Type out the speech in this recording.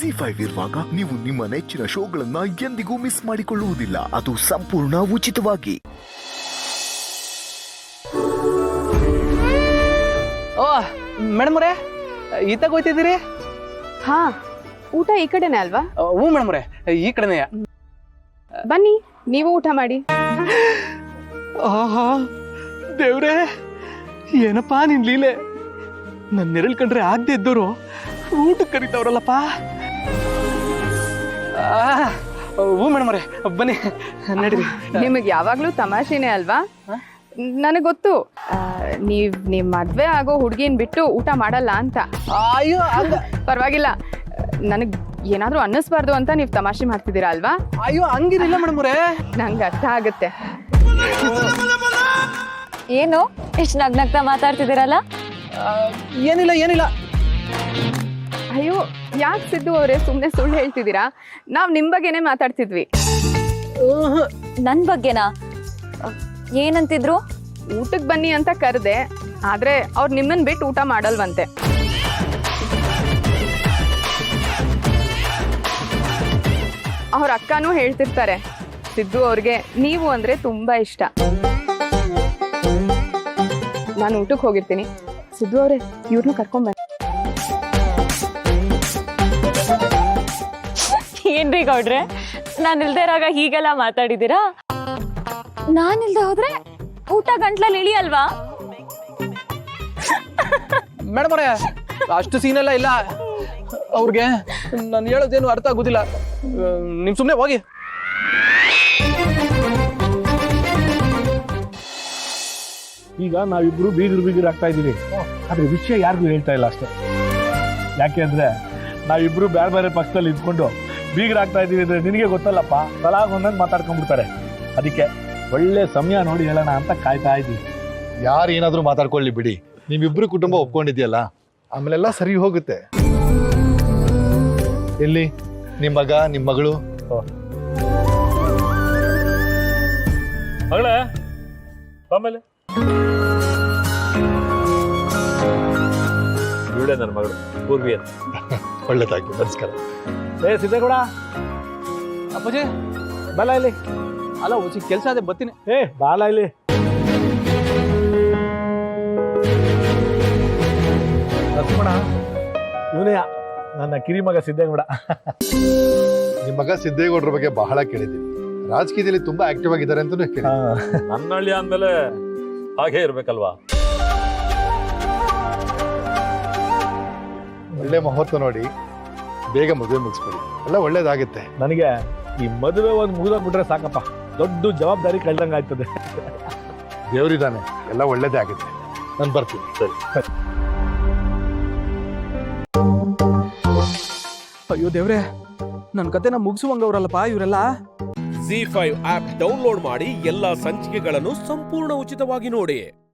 ZEE5 ಇರುವಾಗ ನೀವು ನಿಮ್ಮ ನೆಚ್ಚಿನ ಶೋಗಳನ್ನ ಎಂದಿಗೂ ಮಿಸ್ ಮಾಡಿಕೊಳ್ಳುವುದಿಲ್ಲ. ಅದು ಸಂಪೂರ್ಣ ಉಚಿತವಾಗಿ. ಓ ಮೇಡಮ್ ಅವರೇ, ಈತಾಗ ಹೋಯ್ತಿದ್ದೀರಿ? ಹಾ, ಊಟ ಈ ಕಡೆನೇ ಅಲ್ವಾ? ಹ್ಞೂ ಮೇಡಮ್ ಅವರೇ, ಈ ಕಡೆನೇ. ಬನ್ನಿ, ನೀವು ಊಟ ಮಾಡಿ. ಆಹಾ ದೇವ್ರೇ, ಏನಪ್ಪಾ ನಿನ್ ಲೀಲೆ. ನನ್ನ ನೆರಳು ಕಂಡ್ರೆ ಆಗದೆ ಇದ್ದವರು ಊಟಕ್ಕೆ ಕರೀತಾವ್ರಲ್ಲಪ್ಪ. ಹ್ಞೂ ಮೇಡಮ್ ಅವರೇ, ಬನ್ನಿ ನಡೀರಿ. ನಿಮಗೆ ಯಾವಾಗ್ಲೂ ತಮಾಷೆನೇ ಅಲ್ವಾ? ನನಗೆ ಗೊತ್ತು, ನೀವ್ ಮದ್ವೆ ಆಗೋ ಹುಡ್ಗಿನ್ ಬಿಟ್ಟು ಊಟ ಮಾಡಲ್ಲ ಅಂತ. ಅಯ್ಯೋ ಪರವಾಗಿಲ್ಲ, ನನಗ್ ಏನಾದ್ರೂ ಅನ್ನಿಸ್ಬಾರ್ದು ಅಂತ ನೀವ್ ತಮಾಷೆ ಮಾಡ್ತಿದ್ದೀರಾ ಅಲ್ವಾ? ಅಯ್ಯೋ ಹಂಗಿರಿಲ್ಲ ಮೇಡಮ್ ಅವರೇ, ನಂಗೆ ಅರ್ಥ ಆಗುತ್ತೆ. ಏನು ಎಷ್ಟು ನಗ್ನಗ್ತಾ ಮಾತಾಡ್ತಿದ್ದೀರಲ್ಲ? ಏನಿಲ್ಲ. ಅಯ್ಯೋ, ಯಾಕೆ ಸಿದ್ದು ಅವರೇ ಸುಮ್ಮನೆ ಸುಳ್ಳು ಹೇಳ್ತಿದ್ದೀರಾ? ನಾವ್ ನಿಮ್ ಬಗ್ಗೆನೇ ಮಾತಾಡ್ತಿದ್ವಿ. ನನ್ ಬಗ್ಗೆನಾ? ಏನಂತಿದ್ರು? ಊಟಕ್ಕೆ ಬನ್ನಿ ಅಂತ ಕರೆದೆ, ಆದ್ರೆ ಅವ್ರು ನಿಮ್ಮನ್ ಬಿಟ್ಟು ಊಟ ಮಾಡಲ್ವಂತೆ. ಅವ್ರ ಅಕ್ಕನೂ ಹೇಳ್ತಿರ್ತಾರೆ, ಸಿದ್ದು ಅವ್ರಿಗೆ ನೀವು ಅಂದ್ರೆ ತುಂಬಾ ಇಷ್ಟ. ನಾನು ಊಟಕ್ಕೆ ಹೋಗಿರ್ತೀನಿ, ಸಿದ್ದು ಅವ್ರೆ ಇವ್ರನ್ನೂ ಕರ್ಕೊಂಡ್ ಏನ್ರಿ ಗೌಡ್ರೆ, ನಾನು ಇಲ್ದೇ ಇರಾಗ ಹೀಗೆಲ್ಲ ಮಾತಾಡಿದ್ದೀರಾ? ನಾನಿಲ್ದೆ ಹೋದ್ರೆ ಊಟ ಗಂಟ್ಲಲ್ಲಿ ಇಳಿಯಲ್ವಾ? ಮೇಡಮ್ ಅವರೇ, ಅಷ್ಟು ಸೀನೆಲ್ಲ ಇಲ್ಲ ಅವ್ರಿಗೆ. ನಾನು ಹೇಳೋದೇನು ಅರ್ಥ ಆಗುದಿಲ್ಲ. ನಿಮ್ ಸುಮ್ಮನೆ ಹೋಗಿ. ಈಗ ನಾವಿಬ್ರು ಬೀಗರು ಆಗ್ತಾ ಇದ್ದೀವಿ, ಆದ್ರೆ ವಿಷಯ ಯಾರಿಗೂ ಹೇಳ್ತಾ ಇಲ್ಲ ಅಷ್ಟೇ. ಯಾಕೆ ಅಂದ್ರೆ ನಾವಿಬ್ರು ಬೇರೆ ಬೇರೆ ಪಕ್ಷದಲ್ಲಿ ಇದ್ಕೊಂಡು ಬೀಗರಾಗ್ತಾ ಇದೀವಿ ಅಂದ್ರೆ ನಿನಗೆ ಗೊತ್ತಲ್ಲಪ್ಪ, ತಲಾಗ್ ಒಂದೊಂದು ಮಾತಾಡ್ಕೊಂಡ್ಬಿಡ್ತಾರೆ. ಅದಕ್ಕೆ ಒಳ್ಳೆ ಸಮಯ ನೋಡಿ ಹೇಳೋಣ ಅಂತ ಕಾಯ್ತಾ ಇದ್ದೀವಿ. ಯಾರು ಏನಾದ್ರೂ ಮಾತಾಡ್ಕೊಳ್ಳಿ ಬಿಡಿ, ನೀವಿಬ್ರು ಕುಟುಂಬ ಒಪ್ಕೊಂಡಿದ್ಯಲ್ಲ, ಆಮೇಲೆಲ್ಲ ಸರಿ ಹೋಗುತ್ತೆ. ಎಲ್ಲಿ ನಿಮ್ ಮಗ ನಿಮ್ ಮಗಳು? ಮಗಳೇ, ಆಮೇಲೆ ಇವಳೆ ನನ್ನ ಮಗಳು ಪೂರ್ವಿ ಅಂತ. ಒಳ್ಳೇದಾಗಿ, ನಮಸ್ಕಾರ. ಸಿದ್ದೇಗೌಡ, ಅಪ್ಪಾಜಿ ಬಲ ಇಲ್ಲಿ. ಅಲ್ಲ ಕೆಲಸ ಅದೇ ಬರ್ತೀನಿ. ಬಾಲ ಇಲ್ಲಿ. ಲಕ್ಷ್ಮಣ, ಇವನೇ ನನ್ನ ಕಿರಿ ಮಗ ಸಿದ್ದೇಗೌಡ. ನಿಮ್ ಮಗ ಸಿದ್ದೇಗೌಡರ ಬಗ್ಗೆ ಬಹಳ ಕೇಳಿದ್ದೀನಿ. ರಾಜಕೀಯದಲ್ಲಿ ತುಂಬಾ ಆಕ್ಟಿವ್ ಆಗಿದ್ದಾರೆ ಅಂತಾನು ಕೇಳಿ. ನನ್ನ ಹಳ್ಳಿ ಅಂದ್ಮೇಲೆ ಹಾಗೆ ಇರ್ಬೇಕಲ್ವಾ? ಒಳ್ಳೆ ಮುಹೂರ್ತ ನೋಡಿ ಬೇಗ ಮದುವೆ ಮುಗಿಸ್ಬಿಡಿ, ಎಲ್ಲ ಒಳ್ಳೇದಾಗುತ್ತೆ. ನನಗೆ ಈ ಮದುವೆ ಒಂದು ಮುಗಿದೋಗ್ಬಿಟ್ರೆ ಸಾಕಪ್ಪ, ದೊಡ್ಡ ಜವಾಬ್ದಾರಿ ಕಳ್ದಂಗೆ ಆಯ್ತದೆ. ದೇವ್ರಿದಾನೆ, ಎಲ್ಲ ಒಳ್ಳೇದೇ ಆಗುತ್ತೆ. ನಾನು ಬರ್ತೀನಿ. ಸರಿ. ಅಯ್ಯೋ ದೇವ್ರೆ, ನನ್ನ ಕತೆನ ಮುಗಿಸುವಂಗವ್ರಲ್ಲಪ್ಪ ಇವರೆಲ್ಲ. ZEE5 ಆಪ್ ಡೌನ್ಲೋಡ್ ಮಾಡಿ ಎಲ್ಲಾ ಸಂಚಿಕೆಗಳನ್ನು ಸಂಪೂರ್ಣ ಉಚಿತವಾಗಿ ನೋಡಿ.